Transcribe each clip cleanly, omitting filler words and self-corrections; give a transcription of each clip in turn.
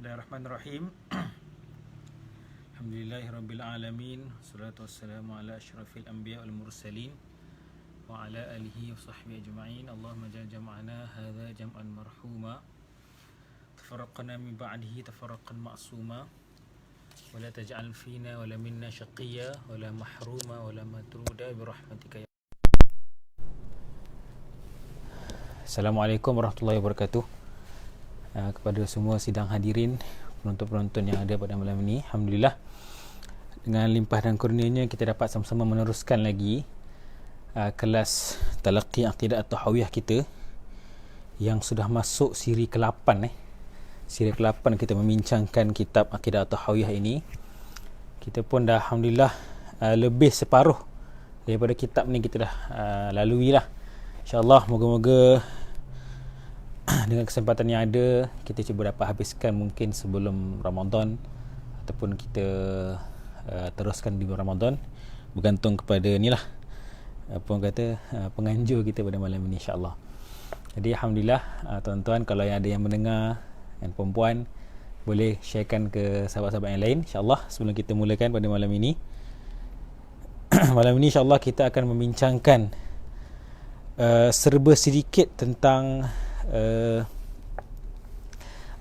Bismillahirrahmanirrahim. Alhamdulillahirabbil alamin. Wassalatu wassalamu ala asyrafil anbiya wal mursalin wa ala alihi wa sahbihi ajma'in. Allahumma ja'al jam'ana hadza jam'an marhuma. Tafarraqna min ba'dihi tafarraqan ma'suma. Wa la taj'al fina wa la minna shaqiyya wa la mahruma wa la matruda bi rahmatika ya. Assalamualaikum warahmatullahi wabarakatuh. Kepada semua sidang hadirin, penonton-penonton yang ada pada malam ini, alhamdulillah dengan limpah dan kurnianya kita dapat sama-sama meneruskan lagi kelas talaqi aqidah at-tahawiyah kita yang sudah masuk siri ke-8. Siri ke-8 kita membincangkan kitab aqidah at-tahawiyah ini. Kita pun dah alhamdulillah lebih separuh daripada kitab ni kita dah lalui lah. InsyaAllah moga-moga dengan kesempatan yang ada kita cuba dapat habiskan mungkin sebelum Ramadan ataupun kita teruskan di bulan Ramadan, bergantung kepada ni lah apa orang kata penganjur kita pada malam ini insya-Allah. Jadi alhamdulillah tuan-tuan, kalau yang ada yang mendengar dan perempuan boleh sharekan ke sahabat-sahabat yang lain insya-Allah sebelum kita mulakan pada malam ini. Malam ini insya-Allah kita akan membincangkan serba sedikit tentang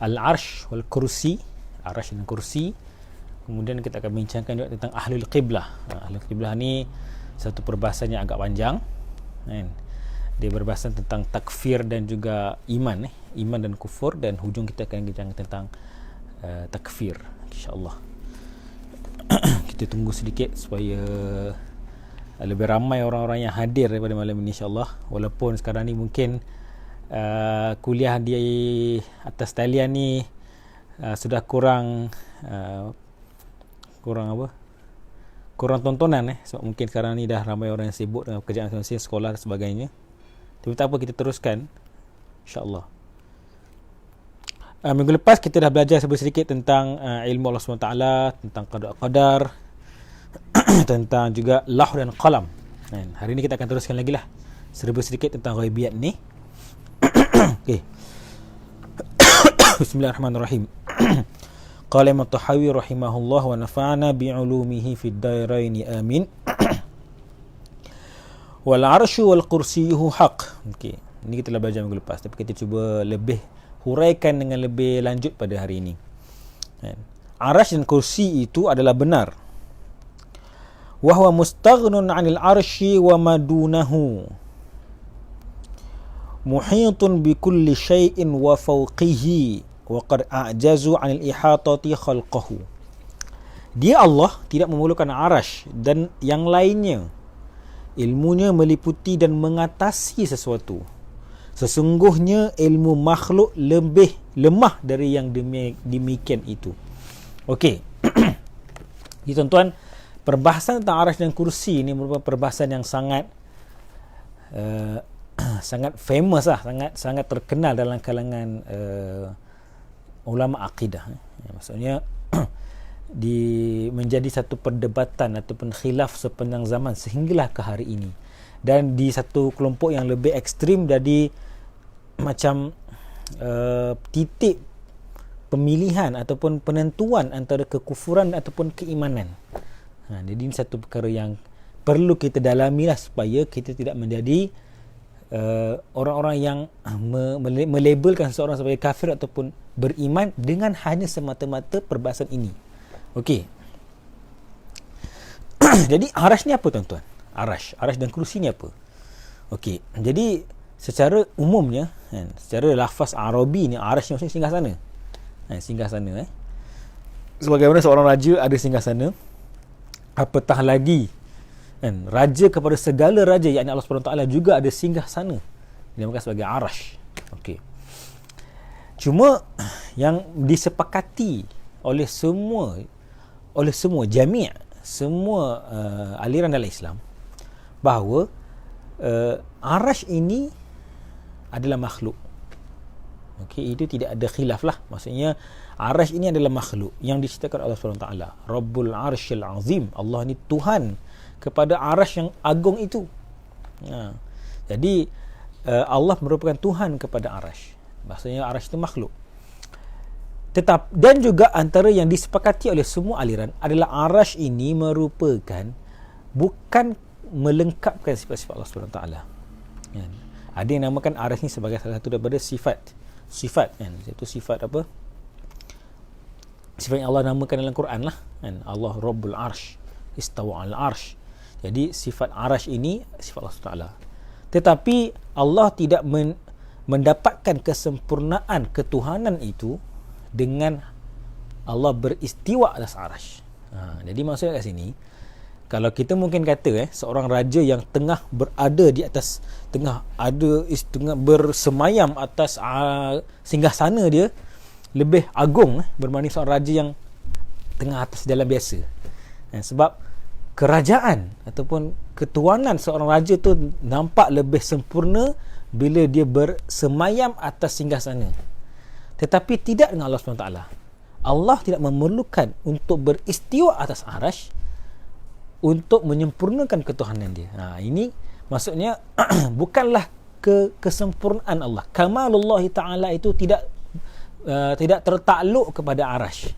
Al-Arsh wal Kursi, Arsh dan Kursi. Kemudian kita akan bincangkan juga tentang Ahlul Qiblah. Ahlul Qiblah ni satu perbahasan yang agak panjang kan? Dia berbahasan tentang takfir dan juga iman iman dan kufur, dan hujung kita akan bincang tentang takfir insya-Allah. Kita tunggu sedikit supaya lebih ramai orang-orang yang hadir daripada malam ini insya-Allah. Walaupun sekarang ni mungkin kuliah di atas talian ni sudah kurang tontonan sebab mungkin sekarang ni dah ramai orang yang sibuk dengan pekerjaan masing-masing, sekolah dan sebagainya. Tapi tak apa, kita teruskan insya-Allah. Minggu lepas kita dah belajar sedikit tentang ilmu Allah SWT, tentang qada qadar, tentang juga lauh dan qalam. Hari ni kita akan teruskan lagi lah serba sedikit tentang ghaibiyat ni. Okay. Bismillahirrahmanirrahim. Qala Imam Tahawi rahimahullah wa nafa'ana bi'ulumihi fid dairain amin. Wal arsyu wal kursiyyuhu haq. Okey, ini kita dah belajar minggu lepas, tapi kita cuba lebih huraikan dengan lebih lanjut pada hari ini. Arsy dan kursi itu adalah benar. Wa huwa mustaghnun 'anil arsy wa madunahu. Muhitun bi kulli syai'in wa fawqihi wa qad a'jazu 'anil ihatati khalqahu. Dia Allah tidak memerlukan arasy dan yang lainnya. Ilmunya meliputi dan mengatasi sesuatu. Sesungguhnya ilmu makhluk lebih lemah dari yang demikian itu. Okey. Jadi tuan-tuan, perbahasan tentang arasy dan kursi ini merupakan perbahasan yang sangat sangat famous lah, sangat terkenal dalam kalangan ulama akidah. Maksudnya menjadi satu perdebatan ataupun khilaf sepanjang zaman sehinggalah ke hari ini. Dan di satu kelompok yang lebih ekstrim jadi macam titik pemilihan ataupun penentuan antara kekufuran ataupun keimanan. Jadi ini satu perkara yang perlu kita dalami lah supaya kita tidak menjadi orang-orang yang melabelkan seseorang sebagai kafir ataupun beriman dengan hanya semata-mata perbahasan ini. Okey. Jadi arasy ni apa tuan-tuan? Arasy dan kursi ni apa? Okey. Jadi secara umumnya secara lafaz Arabi ni arasy maksudnya singgah sana. Singgah sana sebagaimana seorang raja ada singgah sana, apatah lagi raja kepada segala raja, yakni Allah SWT juga ada singgah sana, dinamakan sebagai arasy. Okey. Cuma yang disepakati oleh semua jami' semua aliran dalam Islam bahawa arasy ini adalah makhluk. Okey, itu tidak ada khilaf lah. Maksudnya arasy ini adalah makhluk yang diciptakan Allah SWT. Rabbul Arsyil Azim. Allah ni Tuhan kepada arasy yang agung itu. Jadi Allah merupakan Tuhan kepada arasy. Maksudnya arasy itu makhluk. Dan juga antara yang disepakati oleh semua aliran adalah arash ini merupakan bukan melengkapkan sifat-sifat Allah SWT. Kan? Ada yang namakan arash ni sebagai salah satu daripada sifat kan, iaitu sifat apa, sifat yang Allah namakan dalam Quran lah kan? Allah Rabbul Arsh, istawa al arsh. Jadi sifat arash ini sifat Allah SWT. Tetapi Allah tidak mendapatkan kesempurnaan ketuhanan itu dengan Allah beristiwa atas arash. Jadi maksudnya kat sini, kalau kita mungkin kata seorang raja yang tengah berada di atas, tengah bersemayam atas singgasana dia lebih agung berbanding seorang raja yang tengah atas jalan biasa. Sebab kerajaan ataupun ketuanan seorang raja tu nampak lebih sempurna bila dia bersemayam atas singgasana. Tetapi tidak dengan Allah SWT. Allah tidak memerlukan untuk beristiwa atas arash untuk menyempurnakan ketuhanan dia. Ini maksudnya bukanlah kesempurnaan Allah. Kamalullah Ta'ala itu tidak tertakluk kepada arash.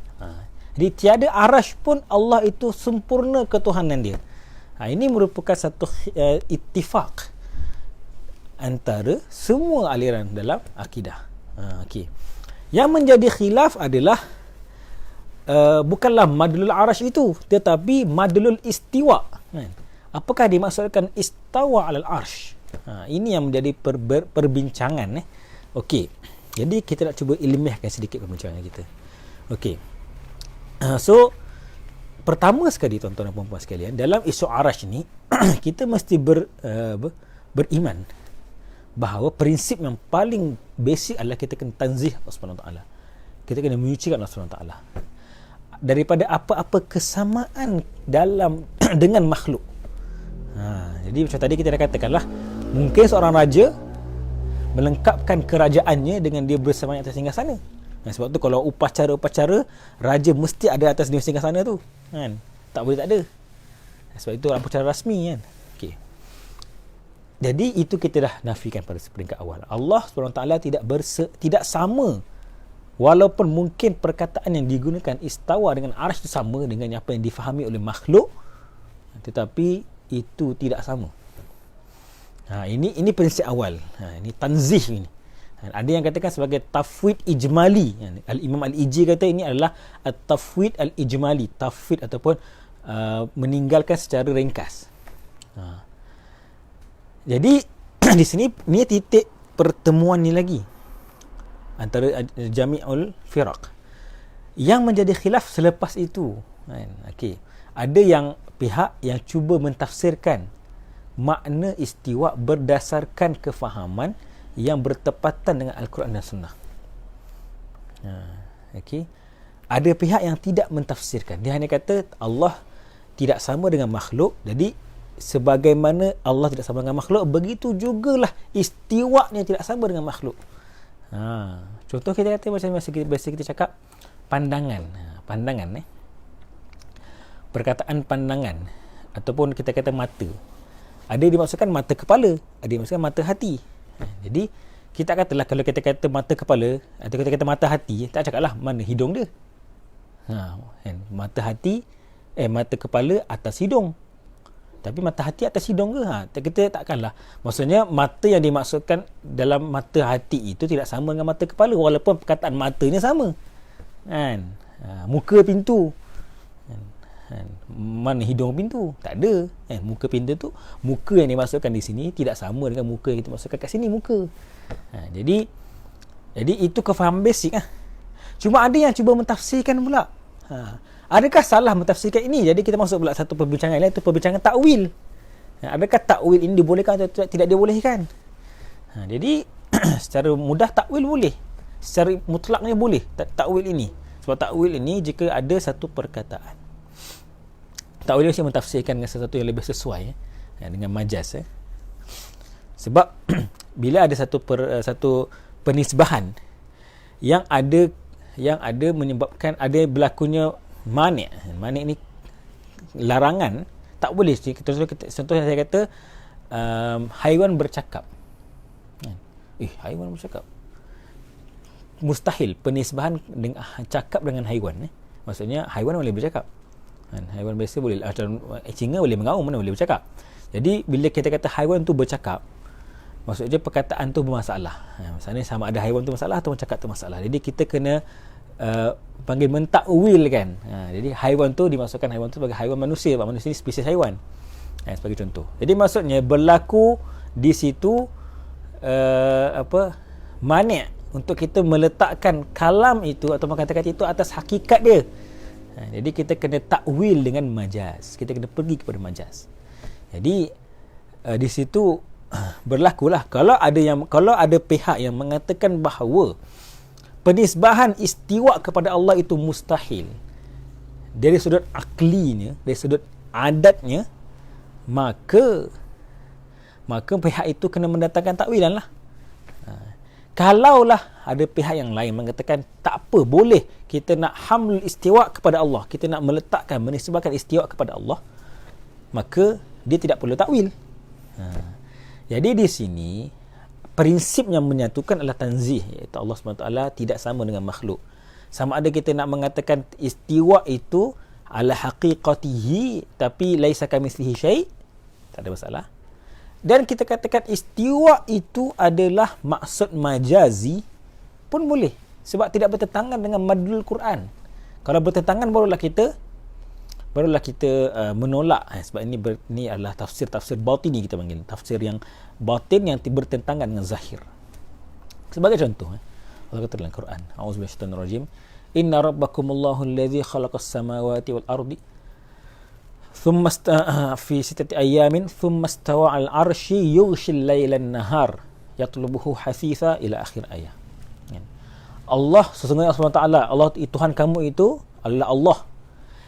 Jadi tiada arash pun Allah itu sempurna ketuhanan dia. Ini merupakan satu ittifaq antara semua aliran dalam akidah. Okey. Yang menjadi khilaf adalah bukanlah madlul arash itu, tetapi madlul istiwa. Apakah dimaksudkan istawa alal arsh? Ini yang menjadi perbincangan. Okey. Jadi kita nak cuba ilmiahkan sedikit perbincangan kita. Okey. So pertama sekali tuan-tuan dan puan-puan sekalian, dalam isu arash ni kita mesti beriman bahawa prinsip yang paling basic adalah kita kena tanzih Allah SWT. Kita kena menyucikan Allah SWT daripada apa-apa kesamaan dalam dengan makhluk. Jadi macam tadi kita dah katakanlah, mungkin seorang raja melengkapkan kerajaannya dengan dia bersemayam atas singgasana. Sebab tu kalau upacara-upacara, raja mesti ada atas singgasana tu kan? Tak boleh tak ada. Sebab itu upacara rasmi kan. Okay. Jadi itu kita dah nafikan pada peringkat awal. Allah SWT tidak sama. Walaupun mungkin perkataan yang digunakan istawa dengan arsh itu sama dengan apa yang difahami oleh makhluk, tetapi itu tidak sama. Ini prinsip awal. Ini tanzih ini. Ada yang katakan sebagai tafwid ijmali. Al-Imam Al-Iji kata ini adalah tafwid al-ijmali, tafwid ataupun meninggalkan secara ringkas. Jadi di sini ni titik pertemuan ni lagi antara Jami'ul Firaq. Yang menjadi khilaf selepas itu, okey, ada yang pihak yang cuba mentafsirkan makna istiwa berdasarkan kefahaman yang bertepatan dengan Al-Quran dan Sunnah. Okey. Ada pihak yang tidak mentafsirkan. Dia hanya kata Allah tidak sama dengan makhluk. Jadi sebagaimana Allah tidak sama dengan makhluk, begitu jugalah istiwa-Nya tidak sama dengan makhluk. Contoh kita kata macam biasa kita cakap pandangan. Perkataan pandangan ataupun kita kata mata. Ada dimaksudkan mata kepala, ada dimaksudkan mata hati. Jadi kita katalah, kalau kita kata mata kepala atau kita kata mata hati, tak cakaplah mana hidung dia. Mata hati, mata kepala atas hidung. Tapi mata hati atas hidung ke? Kita takkanlah. Maksudnya mata yang dimaksudkan dalam mata hati itu tidak sama dengan mata kepala, walaupun perkataan matanya sama. Muka pintu. Mana hidung pintu? Tak ada. Muka pintu tu, muka yang dimaksudkan di sini tidak sama dengan muka yang kita maksudkan kat sini muka. Jadi itu kefahaman basic. Cuma ada yang cuba mentafsirkan pula. Adakah salah mentafsirkan ini? Jadi kita masuk pula satu perbincangan lain, itu perbincangan takwil. Adakah takwil ini dibolehkan atau tidak dibolehkan? Jadi secara mudah takwil boleh, secara mutlaknya boleh takwil ini. Sebab takwil ini jika ada satu perkataan, takwil mesti mentafsirkan dengan sesuatu yang lebih sesuai dengan majaz. Sebab bila ada satu penisbahan yang ada menyebabkan ada berlakunya mani' ni larangan, tak boleh. Contoh saya kata haiwan bercakap. Haiwan bercakap, mustahil penisbahan dengan cakap dengan haiwan. Maksudnya haiwan boleh bercakap. Kan? Haiwan biasa boleh, singa boleh mengaum, mana boleh bercakap. Jadi bila kita kata haiwan tu bercakap, maksudnya perkataan tu bermasalah. Misalnya sama ada haiwan tu masalah atau cakap tu masalah. Jadi kita kena panggil mentakwil kan. Jadi haiwan tu dimasukkan haiwan tu sebagai haiwan manusia. Manusia ni spesies haiwan. Sebagai contoh. Jadi maksudnya berlaku di situ mani' untuk kita meletakkan kalam itu atau kata-kata itu atas hakikat dia. Jadi kita kena takwil dengan majaz. Kita kena pergi kepada majaz. Jadi di situ berlakulah kalau ada pihak yang mengatakan bahawa penisbahan istiwa kepada Allah itu mustahil dari sudut aklinya, dari sudut adatnya, maka pihak itu kena mendatangkan takwilan lah. Kalaulah ada pihak yang lain mengatakan tak apa, boleh kita nak hamlul istiwa kepada Allah, kita nak meletakkan, menisbahkan istiwa kepada Allah, maka dia tidak perlu takwil. Jadi di sini prinsip yang menyatukan adalah tanzih, iaitu Allah SWT tidak sama dengan makhluk. Sama ada kita nak mengatakan istiwa itu ala haqiqatihi tapi laisa kamitslihi syai', tak ada masalah. Dan kita katakan istiwa itu adalah maksud majazi pun boleh, sebab tidak bertentangan dengan madlul Quran. Kalau bertentangan barulah kita menolak. Sebab ini adalah tafsir batini, kita panggil tafsir yang batin yang bertentangan dengan zahir. Sebagai contoh, Allah kata dalam Quran, a'udzubillahi minasyaitonir rajim, inna rabbakumullahu allazi khalaqas samawati wal ardi thumma fi sittati ayamin thumma istawa 'al 'arsy yughshil laila an-nahar yatlubuhu hasitha ila akhir ayat. Allah, sesungguhnya Allah SWT, Allah Tuhan kamu itu adalah Allah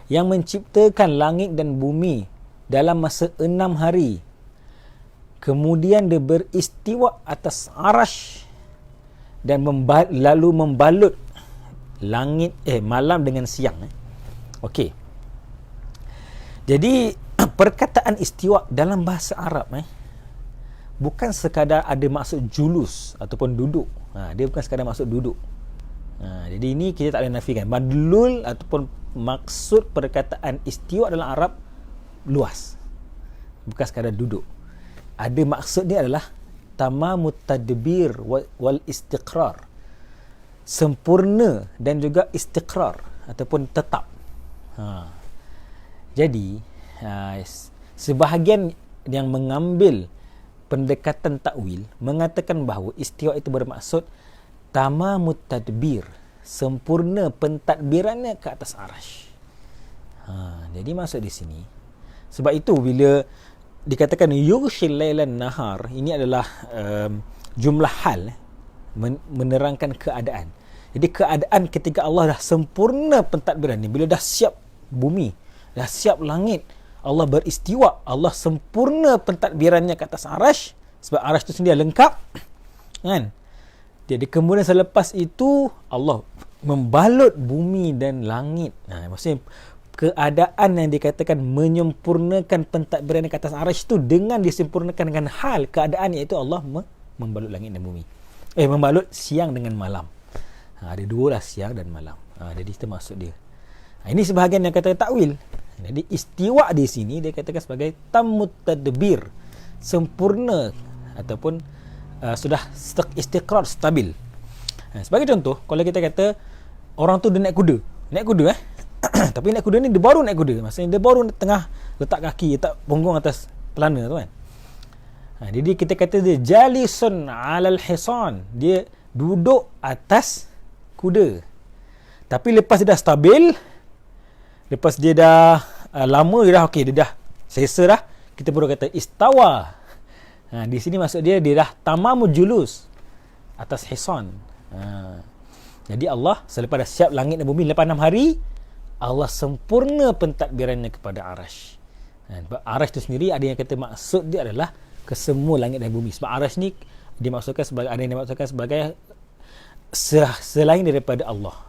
yang menciptakan langit dan bumi dalam masa 6 hari. Kemudian dia beristiwa atas arash dan lalu membalut langit malam dengan siang. Okey. Jadi perkataan istiwa dalam bahasa Arab bukan sekadar ada maksud julus ataupun duduk. Dia bukan sekadar maksud duduk. Jadi ini kita tak boleh nafikan. Madlul ataupun maksud perkataan istiwa dalam Arab luas, bukan sekadar duduk. Ada maksud dia adalah tamamut tadbir wal istiqrar, sempurna dan juga istiqrar ataupun tetap. Jadi sebahagian yang mengambil pendekatan takwil mengatakan bahawa istiwa itu bermaksud tamamut tadbir, sempurna pentadbirannya ke atas arash. Jadi maksud di sini, sebab itu bila dikatakan yughshil lailan nahar, ini adalah jumlah hal menerangkan keadaan. Jadi keadaan ketika Allah dah sempurna pentadbiran ni, bila dah siap bumi, dah siap langit, Allah beristiwa, Allah sempurna pentadbirannya ke atas arash, sebab arash itu sendiri lengkap kan. Jadi kemudian selepas itu Allah membalut bumi dan langit. Maksudnya keadaan yang dikatakan menyempurnakan pentadbiran ke atas arash itu dengan disempurnakan dengan hal keadaan, iaitu Allah membalut langit dan bumi. Membalut siang dengan malam. Ada dua lah, siang dan malam. Jadi itu maksud dia. Ini sebahagian yang kata takwil. Jadi istiwa di sini dia katakan sebagai tammut tadbir, sempurna ataupun sudah istiqrar, stabil. Sebagai contoh, kalau kita kata orang tu dia naik kuda tapi naik kuda ni dia baru naik kuda, maksudnya dia baru tengah letak kaki, letak punggung atas pelana tu kan. Jadi kita kata dia jalisun alal hisan, dia duduk atas kuda. Tapi lepas dia dah stabil, lepas dia dah lama, dia dah okey, dia dah selesa dah, kita baru kata istawa. Di sini maksud dia dah tamamul julus atas hisan. Jadi Allah selepas dah siap langit dan bumi, lepas 6 hari Allah sempurna pentadbirannya kepada arash. Sebab arash itu sendiri ada yang kata maksud dia adalah kesemua langit dan bumi. Sebab arash ni dimaksudkan sebagai, ada yang dimaksudkan sebagai selain daripada Allah.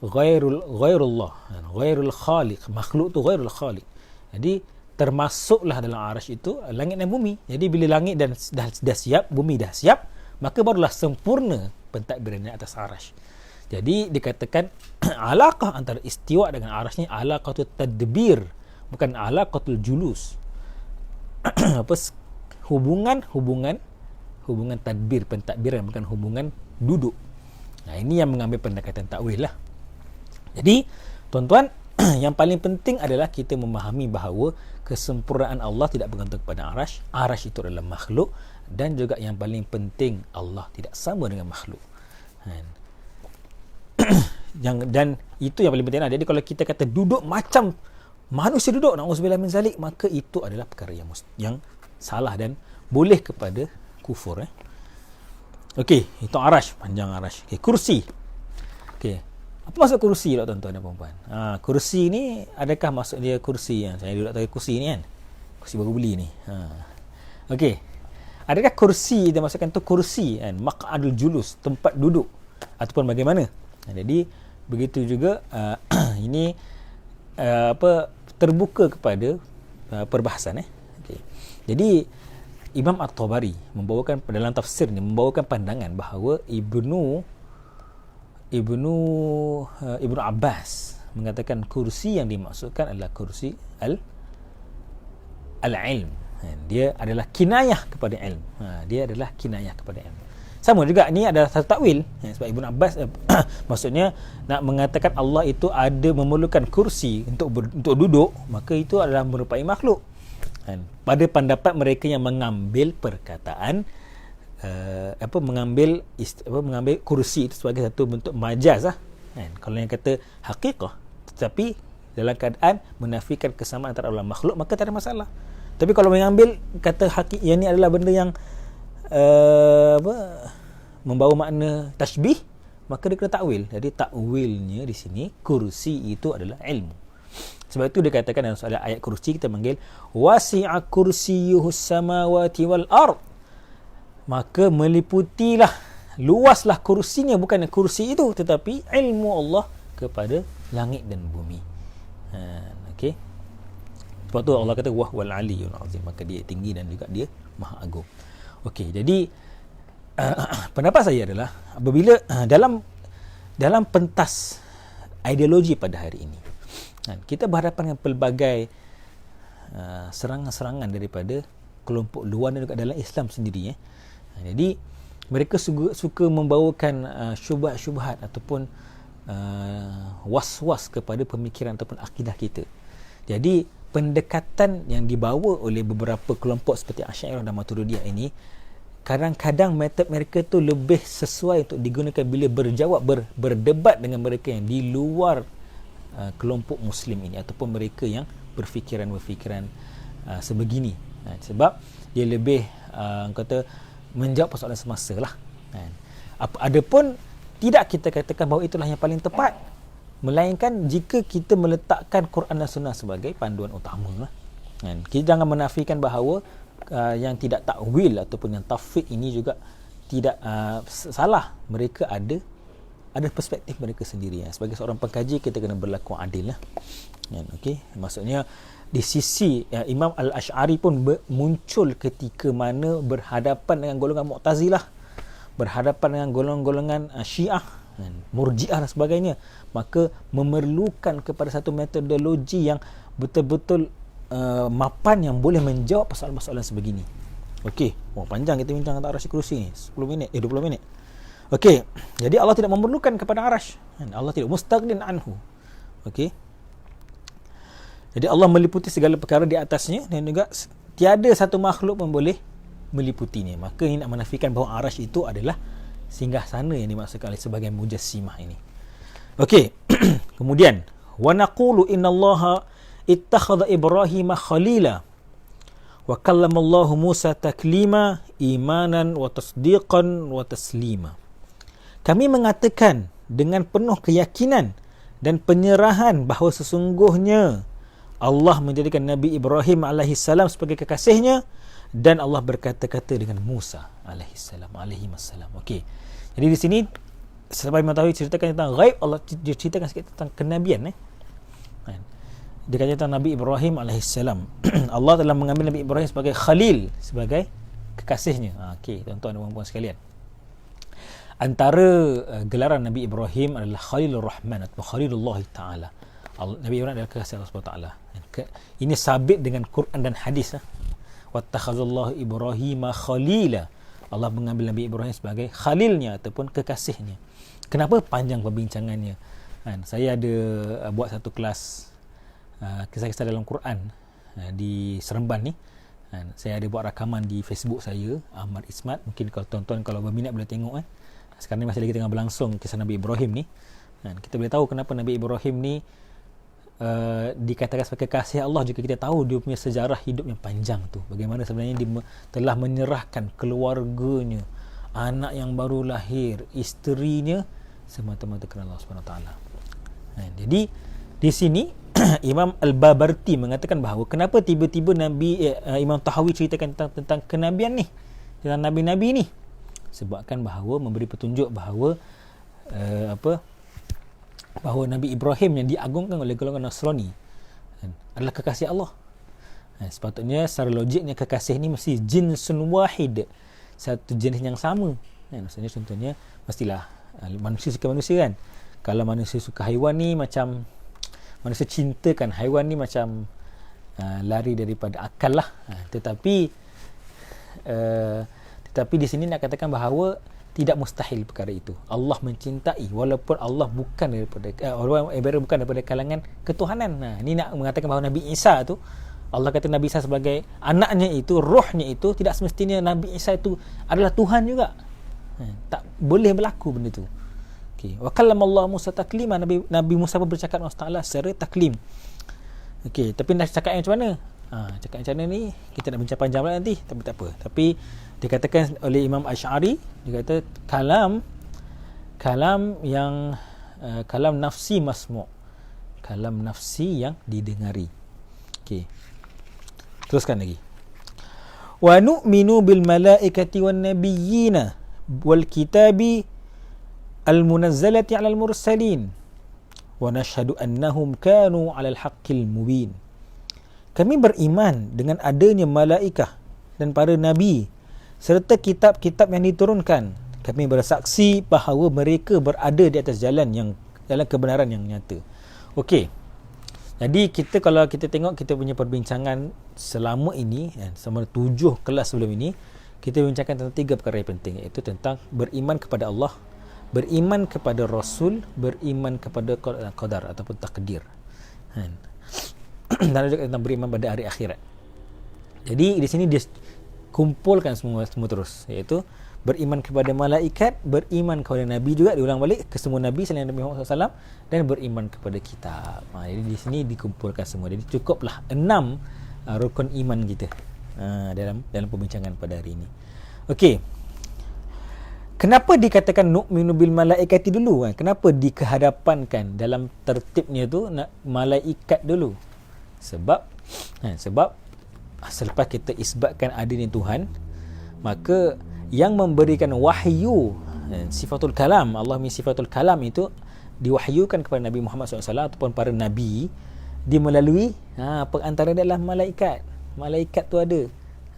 Ghairullah, ghairul khaliq, makhluk tu ghairul khaliq. Jadi termasuklah dalam arash itu langit dan bumi. Jadi bila langit dan dah siap, bumi dah siap, maka barulah sempurna pentadbirannya atas arash. Jadi dikatakan alaqah antara istiwa dengan arash ni alaqatul tadbir, bukan alaqatul julus. Apa hubungan tadbir, pentadbiran, bukan hubungan duduk. Nah, ini yang mengambil pendekatan takwil lah. Jadi tuan-tuan, yang paling penting adalah kita memahami bahawa kesempurnaan Allah tidak bergantung kepada arash. Arash itu adalah makhluk, dan juga yang paling penting Allah tidak sama dengan makhluk. Dan itu yang paling penting lah. Jadi kalau kita kata duduk macam manusia duduk, na'udzubillah min zalik, maka itu adalah perkara yang salah dan boleh kepada kufur. Okey, itu arash, panjang arash. Okey, kursi. Okey, apa maksud kursi lah tuan-tuan dan puan-puan? Kursi ni, adakah maksud dia kursi yang saya duduk atas kursi ni kan? Kursi baru beli ni. Okey, adakah kursi dia maksudkan tu kursi kan? Maq'adul julus, tempat duduk ataupun bagaimana? Jadi begitu juga ini terbuka kepada perbahasan. Okay. Jadi Imam At-Tabari membawakan dalam tafsir ni membawakan pandangan bahawa Ibnu Abbas mengatakan kursi yang dimaksudkan adalah kursi al-ilm. Dia adalah kinayah kepada ilm. Dia adalah kinayah kepada ilm. Sama juga ni adalah satu takwil, sebab Ibnu Abbas maksudnya nak mengatakan Allah itu ada memerlukan kursi untuk duduk, maka itu adalah merupai makhluk. Pada pendapat mereka yang mengambil perkataan mengambil kursi itu sebagai satu bentuk majaz lah. Kalau yang kata hakikah tetapi dalam keadaan menafikan kesamaan antara Allah makhluk, maka tak ada masalah. Tapi kalau mengambil kata hakik, yang ni adalah benda yang membawa makna tashbih, maka dia kena takwil. Jadi takwilnya di sini kursi itu adalah ilmu. Sebab itu dikatakan dalam soal ayat kursi kita panggil wasi'a kursiyuhus samawati wal ard. Maka meliputilah, luaslah kursinya, bukan kursi itu tetapi ilmu Allah kepada langit dan bumi. Okey. Sebab tu Allah kata wahwal aliyul azim, maka dia tinggi dan juga dia maha agung. Okey, jadi pendapat saya adalah apabila dalam pentas ideologi pada hari ini, kita berhadapan dengan pelbagai serangan-serangan daripada kelompok luar dan juga dalam Islam sendiri. Jadi mereka suka membawakan syubhat-syubhat ataupun was-was kepada pemikiran ataupun akidah kita. Jadi pendekatan yang dibawa oleh beberapa kelompok seperti Asy'ariyah dan Maturidiyah ini, kadang-kadang metod mereka tu lebih sesuai untuk digunakan bila berdebat dengan mereka yang di luar kelompok Muslim ini ataupun mereka yang berfikiran sebegini. Sebab dia lebih kata menjawab persoalan semasa lah. Adapun tidak kita katakan bahawa itulah yang paling tepat, melainkan jika kita meletakkan Quran dan Sunnah sebagai panduan utama lah. Kita jangan menafikan bahawa yang tidak takwil ataupun yang tafwid ini juga tidak salah. Mereka ada perspektif mereka sendiri. Sebagai seorang pengkaji kita kena berlaku adil lah. Okey, maksudnya di sisi Imam Al-Asy'ari pun muncul ketika mana berhadapan dengan golongan Mu'tazilah, berhadapan dengan golongan Syiah, Murji'ah dan sebagainya, maka memerlukan kepada satu metodologi yang betul-betul mapan yang boleh menjawab persoalan-persoalan sebegini. Okey, panjang kita bincang tentang arash kursi ni, 20 minit. Okey, jadi Allah tidak memerlukan kepada arash. Allah tidak mustaghnin anhu. Okey. Jadi Allah meliputi segala perkara di atasnya dan juga tiada satu makhluk pun boleh meliputinya. Maka ini nak menafikan bahawa arash itu adalah singgah sana yang dimaksudkan oleh sebagian mujassimah ini. Okey. Kemudian wa naqulu innallaha ittakhadha Ibrahim khalila wa kallamallahu Musa taklima imanan wa tasdiqan wa taslima. Kami mengatakan dengan penuh keyakinan dan penyerahan bahawa sesungguhnya Allah menjadikan Nabi Ibrahim alaihissalam sebagai kekasihnya dan Allah berkata-kata dengan Musa alaihissalam. Okey. Jadi di sini sebab mengetahui ceritakan tentang ghaib, Allah ceritakan sikit tentang kenabian. Dia kata tentang Nabi Ibrahim alaihissalam. Allah telah mengambil Nabi Ibrahim sebagai khalil, sebagai kekasihnya. Okey, tuan-tuan dan puan-puan sekalian. Antara gelaran Nabi Ibrahim adalah Khalilur Rahman atau Khalilullah Ta'ala. Nabi Ibrahim adalah kekasih Allah SWT. Ini sabit dengan Quran dan hadis. Wattakhazallahu Ibrahima Khalila. Allah mengambil Nabi Ibrahim sebagai khalilnya ataupun kekasihnya. Kenapa panjang perbincangannya? Saya ada buat satu kelas kisah-kisah dalam Quran di Seremban ni. Saya ada buat rakaman di Facebook saya, Ahmad Ismat. Mungkin kalau tuan-tuan kalau berminat boleh tengok. Sekarang ni masih lagi tengah berlangsung kisah Nabi Ibrahim ni. Kita boleh tahu kenapa Nabi Ibrahim ni dikatakan sebagai kekasih Allah jika kita tahu dia punya sejarah hidup yang panjang tu. Bagaimana sebenarnya dia telah menyerahkan keluarganya, anak yang baru lahir, isterinya semata-mata kerana Allah SWT. Jadi di sini Imam Al-Babarti mengatakan bahawa kenapa tiba-tiba Imam Tahawi ceritakan tentang kenabian ni, tentang nabi-nabi ni. Sebabkan bahawa memberi petunjuk bahawa bahawa Nabi Ibrahim yang diagungkan oleh golongan Nasrani adalah kekasih Allah. Sepatutnya secara logiknya kekasih ni mesti jinsun wahid, satu jenis yang sama. Maksudnya contohnya mestilah manusia suka manusia kan. Kalau manusia suka haiwan ni macam manusia cintakan haiwan ni macam lari daripada akal lah. Tetapi di sini nak katakan bahawa tidak mustahil perkara itu. Allah mencintai walaupun Allah bukan daripada kalangan ketuhanan. Ini nak mengatakan bahawa Nabi Isa tu, Allah kata Nabi Isa sebagai anaknya itu, rohnya itu, tidak semestinya Nabi Isa itu adalah Tuhan juga. Tak boleh berlaku benda tu. Okey, wa kallamallahu Musa taklima, Nabi Musa pun bercakap dengan Allah Taala secara taklim. Okey, tapi nak cakap yang macam mana? Cakap macam mana ni kita nak bincang panjang pula nanti, tapi tak apa. Tapi dikatakan oleh Imam Asy'ari, dia kata kalam yang kalam nafsi masmu', kalam nafsi yang didengari. Okey, teruskan lagi. Wa nu'minu bil malaikati wan nabiyyina wal kitabi al munazzalati 'alal mursalin wa nashhadu annahum kanu 'alal haqqil mubin. Kami beriman dengan adanya malaikah dan para nabi serta kitab-kitab yang diturunkan. Kami bersaksi bahawa mereka berada di atas jalan kebenaran yang nyata. Okey. Jadi kalau kita tengok kita punya perbincangan selama ini, selama 7 kelas sebelum ini, kita bincangkan tentang 3 perkara yang penting, iaitu tentang beriman kepada Allah, beriman kepada Rasul, beriman kepada qadar ataupun takdir. Dan juga tentang beriman pada hari akhirat. Jadi di sini dia kumpulkan semua terus, iaitu beriman kepada malaikat, beriman kepada nabi juga, diulang balik ke semua nabi selain Nabi Muhammad SAW, dan beriman kepada kitab. Jadi di sini dikumpulkan semua. Jadi cukuplah 6 rukun iman kita dalam perbincangan pada hari ini. Okey. Kenapa dikatakan nu'minu bil malaikati dulu? Kenapa dikehadapankan dalam tertibnya tu malaikat dulu? Sebab selepas kita isbatkan adanya Tuhan, maka yang memberikan wahyu, sifatul kalam, Allah punya sifatul kalam itu diwahyukan kepada Nabi Muhammad SAW ataupun para nabi, dia melalui perantara adalah malaikat. Malaikat tu ada.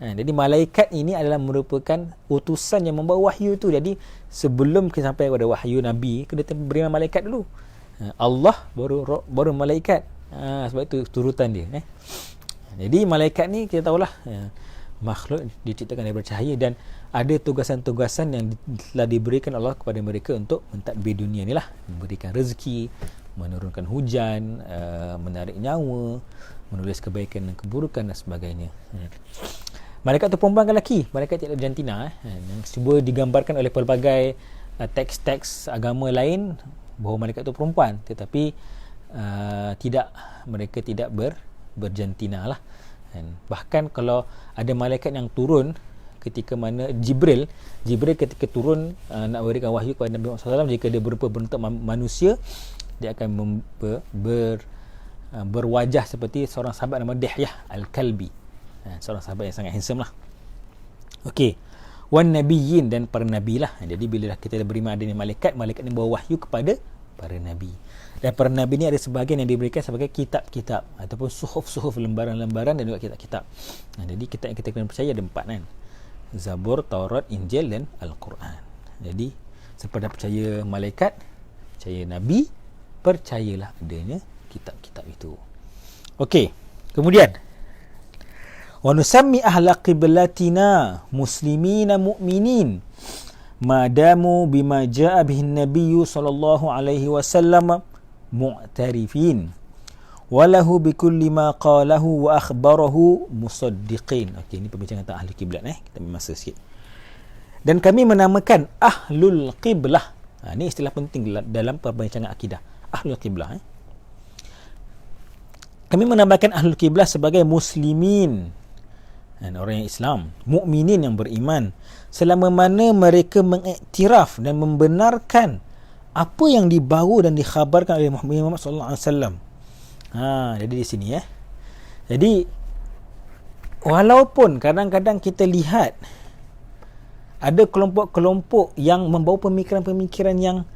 Jadi malaikat ini adalah merupakan utusan yang membawa wahyu tu. Jadi sebelum kita sampai kepada wahyu nabi, kena beriman malaikat dulu. Allah baru malaikat. Sebab itu turutan dia. Jadi malaikat ni kita tahulah makhluk diciptakan daripada cahaya, dan ada tugasan-tugasan yang telah diberikan Allah kepada mereka untuk mentadbir dunia ni lah, memberikan rezeki, menurunkan hujan, menarik nyawa, menulis kebaikan dan keburukan dan sebagainya. Malaikat tu perempuan ke lelaki? Malaikat tidak berjantina, yang cuba digambarkan oleh pelbagai teks-teks agama lain bahawa malaikat tu perempuan, tetapi mereka tidak berjantina lah. Bahkan kalau ada malaikat yang turun ketika mana Jibril ketika turun nak berikan wahyu kepada Nabi Muhammad SAW, jika dia berupa bentuk manusia, dia akan berwajah seperti seorang sahabat nama Dihyah Al-Kalbi, seorang sahabat yang sangat handsome lah. Okey, wan nabiyyin, dan para nabi lah. Jadi bila kita beriman adanya malaikat ni bawa wahyu kepada para nabi. Dan para nabi ni ada sebahagian yang diberikan sebagai kitab-kitab ataupun suhuf-suhuf, lembaran-lembaran, dan juga kitab-kitab. Jadi kitab yang kita kena percaya ada 4 kan. Zabur, Taurat, Injil dan Al-Quran. Jadi Seperti percaya malaikat, percaya nabi, percayalah adanya kitab-kitab itu. Okey, kemudian wa nusammi ahla qiblatina muslimina mu'minin madamu bima jaa bihi an-nabiy sallallahu alaihi wasallam mu'tarifin walahu bikulli ma qalahu wa akhbarahu musaddiqin. Okey, ini perbincangan tentang ahli kiblat kita ambil masa sikit. Dan kami menamakan ahlul qiblah. Ini istilah penting dalam perbincangan akidah. Ahlul qiblah. Kami menamakan ahlul qiblah sebagai muslimin, dan orang yang Islam, mukminin yang beriman, selama mana mereka mengiktiraf dan membenarkan apa yang dibawa dan dikhabarkan oleh Muhammad sallallahu alaihi wasallam. Jadi di sini Jadi walaupun kadang-kadang kita lihat ada kelompok-kelompok yang membawa pemikiran-pemikiran yang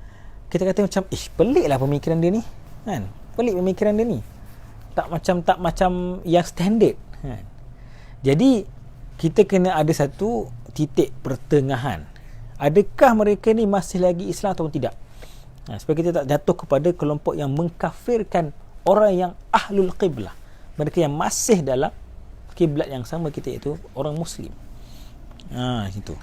kita kata macam peliklah pemikiran dia ni, kan? Pelik pemikiran dia ni. Tak macam yang standard, kan? Jadi kita kena ada satu titik pertengahan. Adakah mereka ni masih lagi Islam atau tidak? Supaya kita tak jatuh kepada kelompok yang mengkafirkan orang yang ahlul qiblah, mereka yang masih dalam kiblat yang sama kita, iaitu orang Muslim. Itu.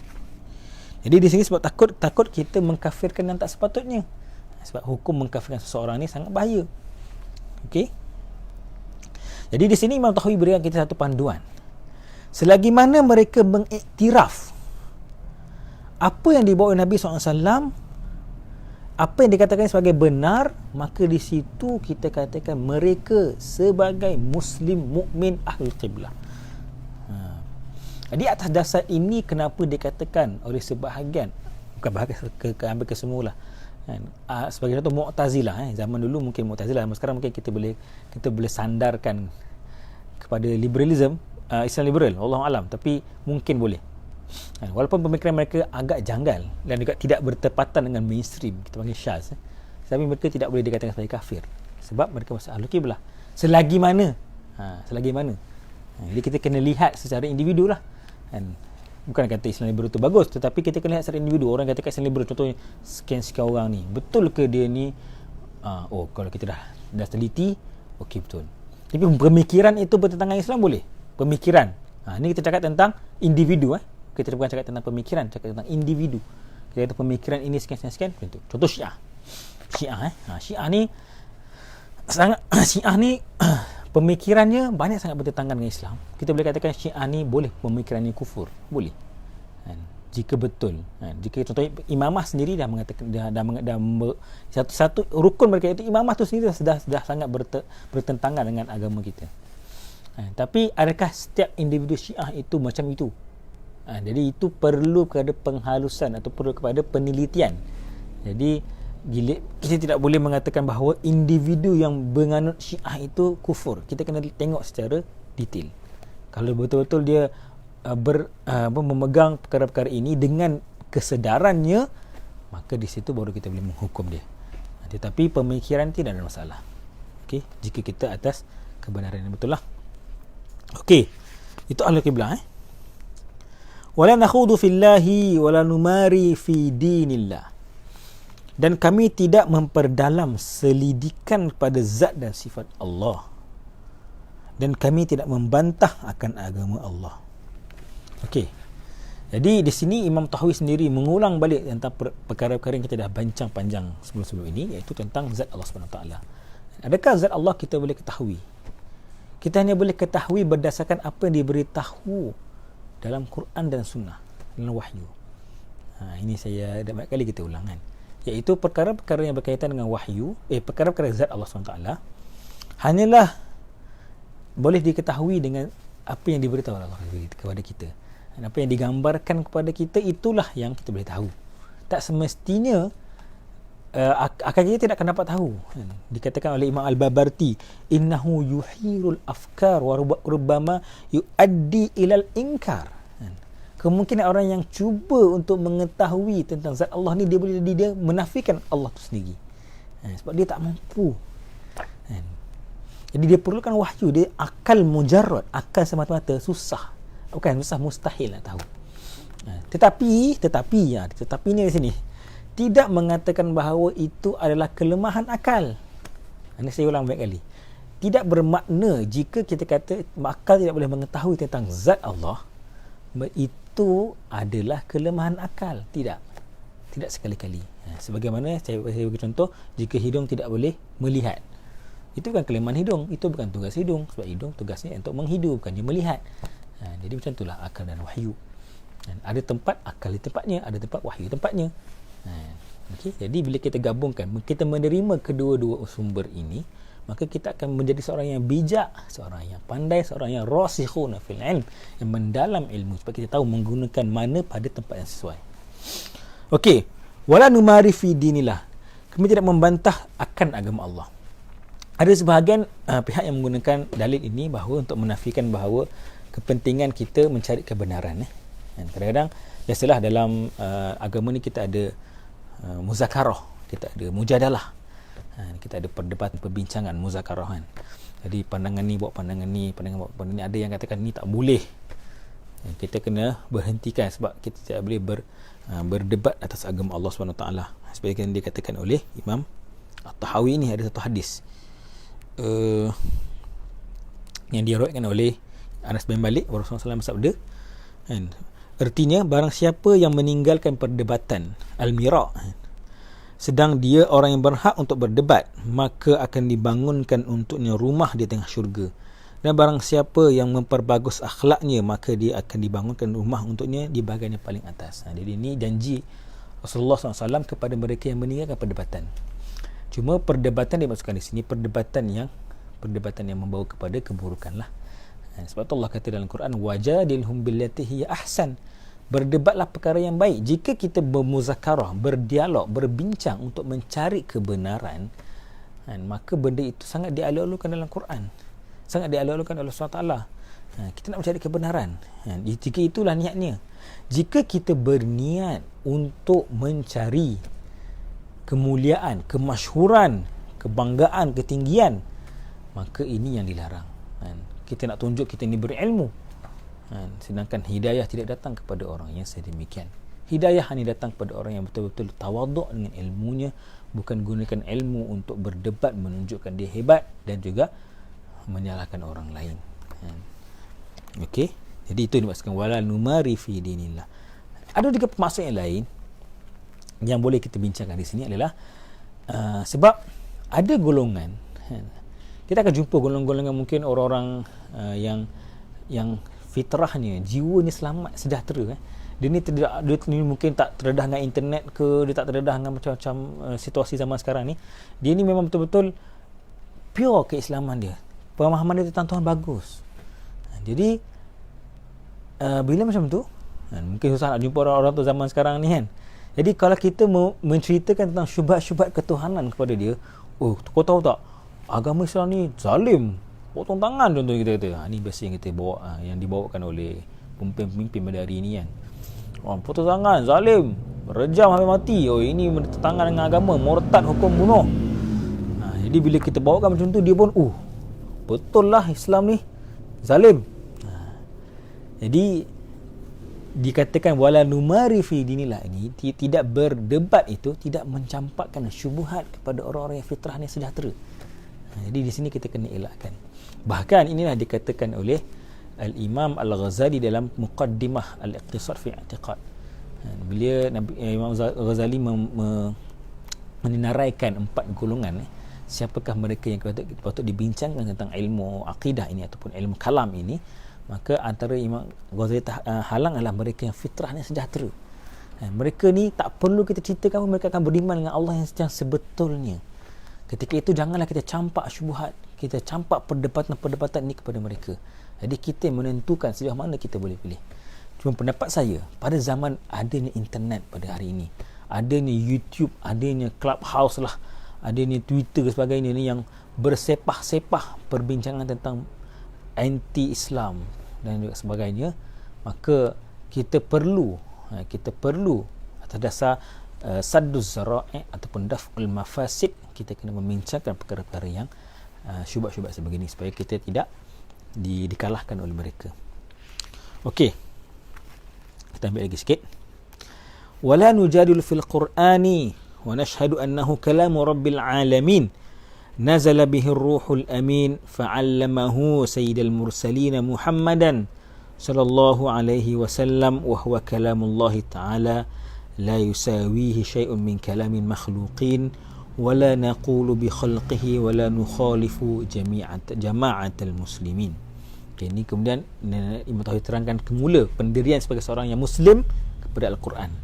Jadi di sini sebab takut kita mengkafirkan yang tak sepatutnya. Sebab hukum mengkafirkan seseorang ni sangat bahaya. Okey. Jadi di sini Imam Tahawi berikan kita satu panduan. Selagi mana mereka mengiktiraf apa yang dibawa Nabi SAW, apa yang dikatakan sebagai benar, maka di situ kita katakan mereka sebagai Muslim mukmin ahlul qiblah. Jadi atas dasar ini kenapa dikatakan oleh sebahagian, bukan bahagian hampir kesemualah, sebagai contoh Mu'tazilah, zaman dulu mungkin Mu'tazilah, sekarang mungkin kita boleh sandarkan kepada liberalism, Islam liberal, Wallahu alam, tapi mungkin boleh. Walaupun pemikiran mereka agak janggal dan juga tidak bertepatan dengan mainstream, kita panggil syaz, tapi mereka tidak boleh dikatakan sebagai kafir sebab mereka masuk ahlul qiblah. Selagi mana? Jadi kita kena lihat secara individu lah. Bukan kata Islam liberal tu bagus, tetapi kita kena lihat secara individu. Orang kata Islam liberal, contohnya sekian orang ni, betul ke dia ni? Kalau kita dah teliti, okey betul. Tapi pemikiran itu bertentangan Islam boleh? Pemikiran. Ni kita cakap tentang individu. Kita bukan cakap tentang pemikiran, cakap tentang individu. Kita kata pemikiran ini sekian. Contoh Syiah. Syiah ni pemikirannya banyak sangat bertentangan dengan Islam. Kita boleh katakan Syiah ni boleh pemikirannya kufur, boleh. Jika betul. Jika contohnya imamah sendiri dah mengatakan satu rukun mereka itu imamah tu sendiri sudah sangat bertentangan dengan agama kita. Tapi adakah setiap individu Syiah itu macam itu? Jadi itu perlu kepada penghalusan atau perlu kepada penelitian. Jadi kita tidak boleh mengatakan bahawa individu yang menganut Syiah itu kufur. Kita kena tengok secara detail. Kalau betul-betul dia memegang perkara-perkara ini dengan kesedarannya, maka di situ baru kita boleh menghukum dia. Tetapi pemikiran tidak ada masalah. Okey, jika kita atas kebenaran yang betul lah. Okey, itu ahlul qiblah. Wala nakhudu fillahi wala numari fi dinillah. Dan kami tidak memperdalam selidikan pada zat dan sifat Allah. Dan kami tidak membantah akan agama Allah. Okey. Jadi di sini Imam Tahawi sendiri mengulang balik tentang perkara-perkara yang kita dah bincang panjang sebelum-sebelum ini, iaitu tentang zat Allah SWT. Adakah zat Allah kita boleh ketahui? Kita hanya boleh ketahui berdasarkan apa yang diberitahu dalam Quran dan Sunnah, dalam wahyu. Ini saya dah banyak kali kita ulang, iaitu perkara-perkara yang berkaitan dengan wahyu, perkara-perkara zat Allah SWT hanyalah boleh diketahui dengan apa yang diberitahu Allah kepada kita. Dan apa yang digambarkan kepada kita, itulah yang kita boleh tahu. Tak semestinya akal kita tidak akan dapat tahu. Dikatakan oleh Imam Al-Babarti, innahu yuhirul afkar wa rubbama yuaddi ilal inkar. Kemungkinan orang yang cuba untuk mengetahui tentang zat Allah ni, dia menafikan Allah tu sendiri. Sebab dia tak mampu. Jadi dia perlukan wahyu. Dia akal mujarrad, akal semata-mata susah. Bukan susah, mustahil nak tahu. Tetapi ni di sini, tidak mengatakan bahawa itu adalah kelemahan akal. Ini saya ulang banyak kali. Tidak bermakna jika kita kata akal tidak boleh mengetahui tentang zat Allah, itu adalah kelemahan akal. Tidak sekali-kali. Sebagaimana saya bagi contoh, jika hidung tidak boleh melihat, itu bukan kelemahan hidung, itu bukan tugas hidung, sebab hidung tugasnya untuk menghidu, bukannya melihat. Jadi macam itulah akal dan wahyu. Ada tempat akal di tempatnya, ada tempat wahyu di tempatnya. Okay? Jadi bila kita gabungkan, kita menerima kedua-dua sumber ini, maka kita akan menjadi seorang yang bijak, seorang yang pandai, seorang yang rasikhuna fil ilm, yang mendalam ilmu, supaya kita tahu menggunakan mana pada tempat yang sesuai. Okey, wala numari fi dinillah. Kami tidak membantah akan agama Allah. Ada sebahagian pihak yang menggunakan dalil ini bahawa untuk menafikan bahawa kepentingan kita mencari kebenaran. Kadang-kadang biasalah dalam agama ni kita ada muzakarah, kita ada mujadalah, kita ada perdebatan, perbincangan, muzakarah kan. Jadi pandangan ni bawa pandangan ni, pandangan bawa pandangan ni, ada yang katakan ni tak boleh. Kita kena berhentikan sebab kita tidak boleh berdebat atas agama Allah SWT. Sebagai yang dikatakan oleh Imam At-Tahawi, ni ada satu hadis yang diriwayatkan oleh Anas bin Malik, Rasulullah SAW bersabda, artinya barang siapa yang meninggalkan perdebatan al-mira', sedang dia orang yang berhak untuk berdebat, maka akan dibangunkan untuknya rumah di tengah syurga. Dan barang siapa yang memperbagus akhlaknya, maka dia akan dibangunkan rumah untuknya di bahagian yang paling atas. Jadi ini janji Rasulullah SAW kepada mereka yang meninggalkan perdebatan. Cuma perdebatan dimaksudkan di sini perdebatan yang membawa kepada keburukan lah. Sebab tu Allah kata dalam Quran, wajadilhum billati hiya ahsan. Berdebatlah perkara yang baik. Jika kita bermuzakarah, berdialog, berbincang untuk mencari kebenaran, maka benda itu sangat dialog-alogkan dalam Quran, sangat dialog-alogkan oleh Allah SWT. Kita nak mencari kebenaran. Jika itulah niatnya. Jika kita berniat untuk mencari kemuliaan, kemasyhuran, kebanggaan, ketinggian, maka ini yang dilarang. Kita nak tunjuk kita ni berilmu, sedangkan hidayah tidak datang kepada orang yang sedemikian. Hidayah hanya datang kepada orang yang betul-betul tawaduk dengan ilmunya, bukan gunakan ilmu untuk berdebat, menunjukkan dia hebat dan juga menyalahkan orang lain. Okey, jadi itu dimaksudkan wala numari fi dinillah. Ada juga maksud yang lain yang boleh kita bincangkan di sini adalah sebab ada golongan, kita akan jumpa golongan-golongan mungkin orang-orang yang fitrahnya, jiwanya selamat, sejahtera. Dia ni mungkin tak terdedah dengan internet ke, dia tak terdedah dengan macam-macam situasi zaman sekarang ni. Dia ni memang betul-betul pure keislaman dia, pemahaman dia tentang Tuhan bagus. Jadi bila macam tu, mungkin susah nak jumpa orang-orang tu zaman sekarang ni kan. Jadi kalau kita menceritakan tentang syubhat-syubhat ketuhanan kepada dia, kau tahu tak, agama Islam ni zalim, potong tangan contoh kita kata. Ni biasa yang kita bawa, yang dibawakan oleh pemimpin pada hari ni kan. Potong tangan, zalim, rejam sampai mati. Ini bertentangan dengan agama, murtad, hukum bunuh. Jadi bila kita bawakan macam tu, dia pun betul lah Islam ni zalim. Jadi dikatakan wala numari fi dinillah, ini tidak berdebat, itu tidak mencampakkan syubhat kepada orang-orang yang fitrahnya sejahtera. Jadi di sini kita kena elakkan. Bahkan inilah dikatakan oleh Al-Imam Al-Ghazali dalam Muqaddimah Al-Iqtisad fi I'tiqad. Bila Imam Al-Ghazali menenaraikan 4 golongan, siapakah mereka yang patut dibincangkan tentang ilmu akidah ini ataupun ilmu kalam ini, maka antara Imam Ghazali halang adalah mereka yang fitrahnya sejahtera. Mereka ni tak perlu kita ceritakan, mereka akan beriman dengan Allah yang sebetulnya. Ketika itu janganlah kita campak syubhat, kita campak perdebatan ini kepada mereka. Jadi kita menentukan sejauh mana kita boleh pilih. Cuma pendapat saya, pada zaman adanya internet pada hari ini, adanya YouTube, adanya Clubhouse lah, adanya Twitter dan sebagainya ni yang bersepah-sepah perbincangan tentang anti-Islam dan juga sebagainya, maka kita perlu atas dasar sadduz zara'i ataupun daf'ul mafasid, kita kena membincangkan perkara-perkara yang syubhat-syubhat sebegini supaya kita tidak dikalahkan oleh mereka. Okey, kita ambil lagi sikit. ولا نجادل في القرآن ونشهد أنه كلام رب العالمين نزل به الروح الأمين فعلمه سيد المرسلين محمدا صلى الله عليه وسلم وهو كلام الله تعالى لا يساويه شيء من كلام المخلوقين ولا نقول بخلقه ولا نخالف جماعة المسلمين. Okay, ini kemudian Imam Tahawi terangkan kemula pendirian sebagai seorang yang Muslim kepada Al-Quran.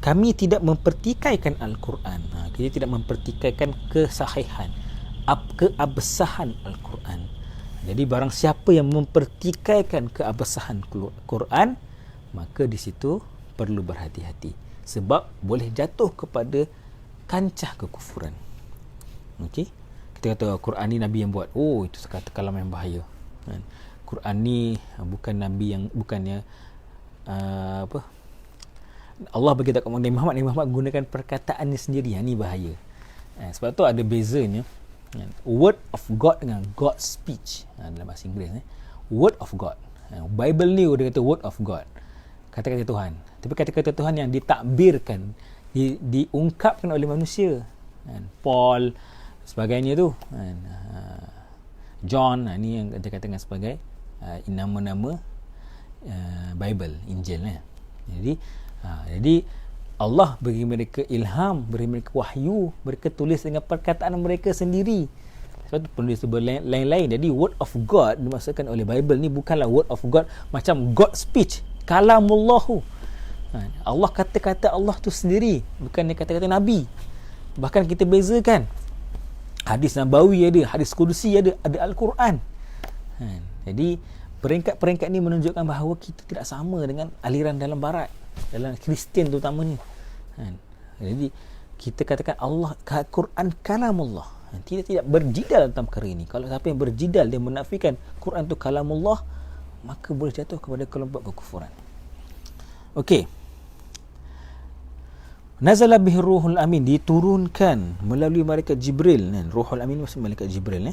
Kami tidak mempertikaikan Al-Quran. Kita tidak mempertikaikan kesahihan, keabsahan Al-Quran. Jadi barang siapa yang mempertikaikan keabsahan Quran, maka di situ perlu berhati-hati, sebab boleh jatuh kepada kancah kekufuran. Okey, kita kata Quran ni Nabi yang buat. Oh, itu kata kalam yang bahaya. Quran ni bukan Nabi yang, bukannya Allah beritahu kepada Nabi Muhammad gunakan perkataannya sendiri. Yang ni bahaya. Sebab tu ada bezanya word of God dengan God's speech dalam bahasa Inggeris. Word of God. Bible ni dia kata word of God, kata-kata Tuhan. Tapi kata-kata Tuhan yang ditakbirkan, diungkapkan oleh manusia. Paul sebagainya tu, John, ni yang dia katakan sebagai nama-nama Bible, Injil. Jadi Allah beri mereka ilham, beri mereka wahyu, mereka tulis dengan perkataan mereka sendiri. Sebab tu penulis lain-lain. Jadi word of God dimaksudkan oleh Bible ni bukanlah word of God macam God speech, kalamullahu. Allah kata-kata Allah tu sendiri, bukannya kata-kata Nabi. Bahkan kita bezakan, hadis Nabawi ada, hadis Qudusi ada Al-Quran. Jadi peringkat-peringkat ni menunjukkan bahawa kita tidak sama dengan aliran dalam barat, dalam Kristian terutamanya. Jadi kita katakan Allah, Quran kalamullah. Tidak berjidal tentang perkara ini. Kalau siapa yang berjidal, dia menafikan Quran tu kalamullah, maka boleh jatuh kepada kelompok kekufuran. Okey. Nazala bihi ruhul amin, diturunkan melalui malaikat Jibril. Ruhul amin maksud malaikat Jibril.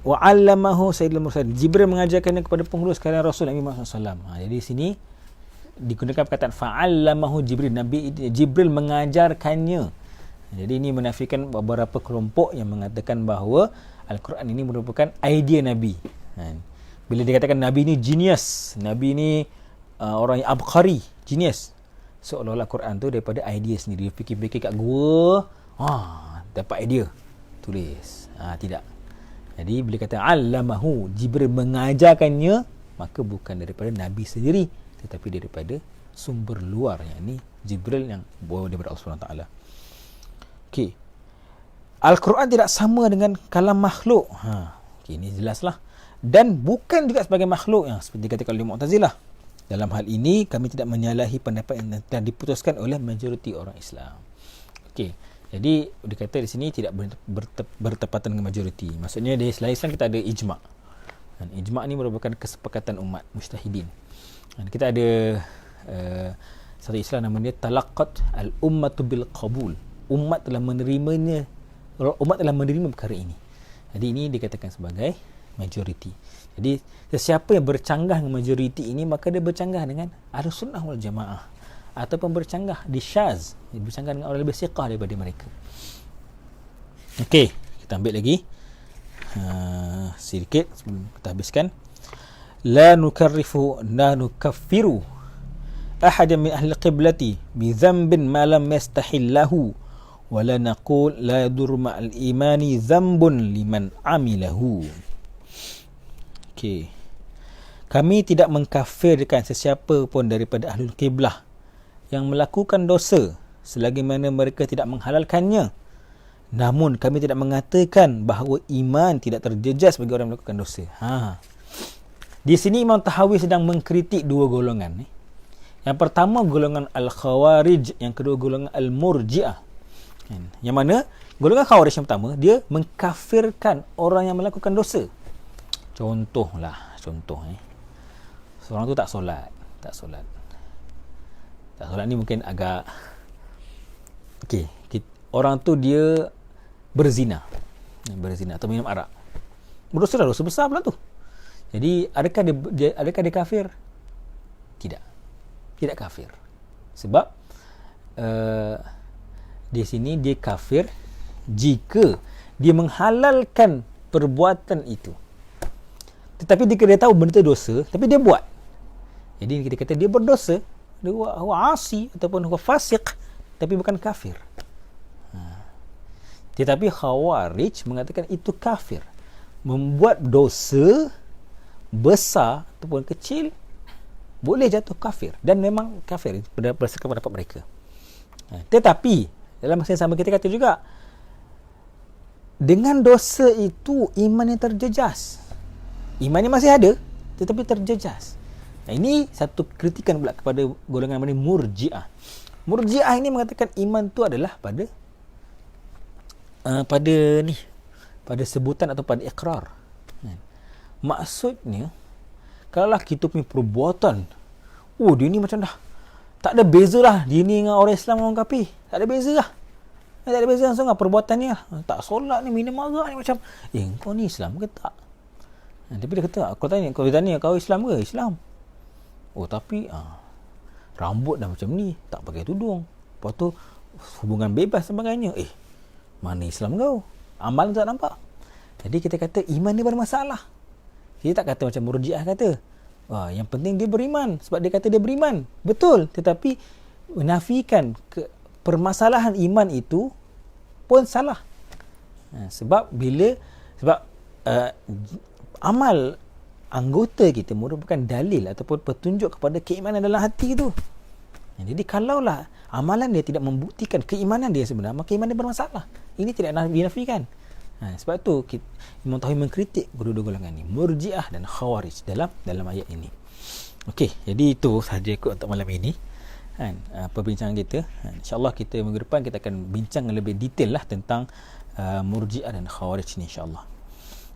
Wa 'allamahu sayyidul mursalin, Jibril mengajarkannya kepada penghulu sekalian Rasul Nabi Muhammad SAW. Jadi sini digunakan perkataan fa'allamahu Jibril, Nabi Jibril mengajarkannya. Jadi ini menafikan beberapa kelompok yang mengatakan bahawa Al-Quran ini merupakan idea Nabi. Bila dikatakan Nabi ini genius, Nabi ini orang yang abqari, genius, seolah-olah Quran tu daripada idea sendiri. Dia fikir-fikir kat gua, dapat idea, tulis. Tidak. Jadi bila kata allamahu, Jibril mengajarkannya, maka bukan daripada Nabi sendiri, tetapi daripada sumber luar, yakni Jibril yang bawa daripada Allah SWT. Okey. Al-Quran tidak sama dengan kalam makhluk. Okay, ini jelaslah. Dan bukan juga sebagai makhluk, yang seperti dikatakan oleh Mu'tazilah. Dalam hal ini kami tidak menyalahi pendapat yang telah diputuskan oleh majoriti orang Islam. Okey. Jadi dikata di sini tidak bertepatan dengan majoriti. Maksudnya di Islam kita ada ijma'. Ijma' ni merupakan kesepakatan umat mujtahidin. Kita ada satu istilah namanya talaqqat al-ummatu bil qabul. Umat telah menerima perkara ini. Jadi ini dikatakan sebagai majoriti. Jadi sesiapa yang bercanggah dengan majoriti ini, maka dia bercanggah dengan Ahlus Sunnah wal Jamaah, ataupun bercanggah di Syaz, bercanggah dengan orang lebih siqah daripada mereka. Okey, kita ambil lagi sedikit sebelum kita habiskan. La nukaffiru ahadan min ahli qiblati bi dhanbin ma lam yastahillahu wa la naqul la yadur ma'al imani dhanbun liman amilahu. Okey. Kami tidak mengkafirkan sesiapa pun daripada ahlul qiblah yang melakukan dosa selagi mana mereka tidak menghalalkannya. Namun kami tidak mengatakan bahawa iman tidak terjejas bagi orang yang melakukan dosa. Di sini Imam Tahawi sedang mengkritik dua golongan. Yang pertama golongan Al-Khawarij, yang kedua golongan Al-Murji'ah. Yang mana golongan Khawarij yang pertama, dia mengkafirkan orang yang melakukan dosa. Contoh seorang tu tak solat ni mungkin agak okey. Orang tu dia berzina atau minum arak, dosa besar pula tu. Jadi adakah dia kafir? Tidak kafir. Sebab di sini dia kafir jika dia menghalalkan perbuatan itu. Tetapi jika dia tahu benda itu dosa, tapi dia buat. Jadi kita kata dia berdosa, dia huwa asi ataupun huwa fasik, tapi bukan kafir. Tetapi Khawarij mengatakan itu kafir. Membuat dosa besar ataupun kecil boleh jatuh kafir, dan memang kafir berdasarkan pendapat mereka. Tetapi dalam masa yang sama kita kata juga, dengan dosa itu iman yang terjejas. Iman yang masih ada tetapi terjejas. Ini satu kritikan pula kepada golongan mana Murji'ah. Murji'ah ini mengatakan iman tu adalah pada sebutan atau pada ikrar. Maksudnya, kalau kita punya perbuatan, dia ni macam dah tak ada beza lah dia ni dengan orang Islam, orang kafir. Tak ada beza lah. Tak ada beza langsung lah perbuatannya. Tak solat ni, minum arak ni macam, kau ni Islam ke tak? Tapi dia kata, kau tanya kau Islam ke? Islam. Tapi rambut dah macam ni, tak pakai tudung. Lepas tu hubungan bebas sebagainya. Mana Islam kau? Amal tak nampak. Jadi kita kata iman dia bermasalah. Kita tak kata macam Murji'ah kata, yang penting dia beriman sebab dia kata dia beriman. Betul, tetapi menafikan permasalahan iman itu pun salah. Sebab amal anggota kita merupakan dalil ataupun petunjuk kepada keimanan dalam hati itu. Jadi kalaulah amalan dia tidak membuktikan keimanan dia sebenar, maka iman dia bermasalah. Ini tidak dinafikan. Sebab tu Imam Tahawi mengkritik kedua-dua golongan ni, Murji'ah dan Khawarij dalam ayat ini. Okey, jadi itu sahaja untuk malam ini perbincangan kita. InsyaAllah kita minggu depan kita akan bincang lebih detail lah tentang Murji'ah dan Khawarij ni, insyaAllah.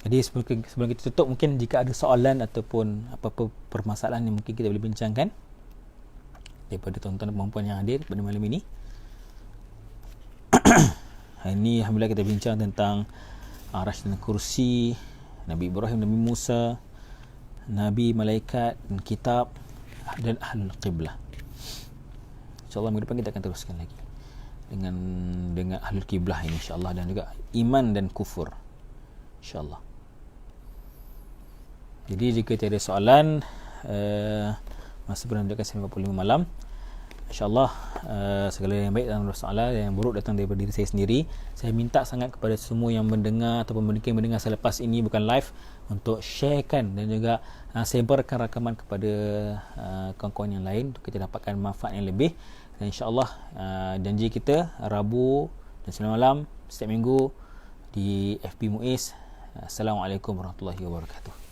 Jadi sebelum kita tutup, mungkin jika ada soalan ataupun apa-apa permasalahan yang mungkin kita boleh bincangkan daripada tuan-tuan dan puan-puan yang hadir pada malam ini. Ini alhamdulillah kita bincang tentang Arash dan kursi, Nabi Ibrahim, Nabi Musa, Nabi, malaikat dan kitab dan ahlul qiblah. InsyaAllah minggu depan kita akan teruskan lagi dengan ahlul qiblah ini, insyaAllah, dan juga iman dan kufur, insyaAllah. Jadi jika tiada soalan, masa menunjukkan 55 malam, InsyaAllah segala yang baik dan soalan yang buruk datang daripada diri saya sendiri. Saya minta sangat kepada semua yang mendengar ataupun mungkin mendengar selepas ini bukan live, untuk sharekan dan juga sebarkan rakaman kepada kawan-kawan yang lain untuk kita dapatkan manfaat yang lebih. Dan insyaAllah janji kita Rabu dan 9 malam setiap minggu di FB Muiz. Assalamualaikum warahmatullahi wabarakatuh.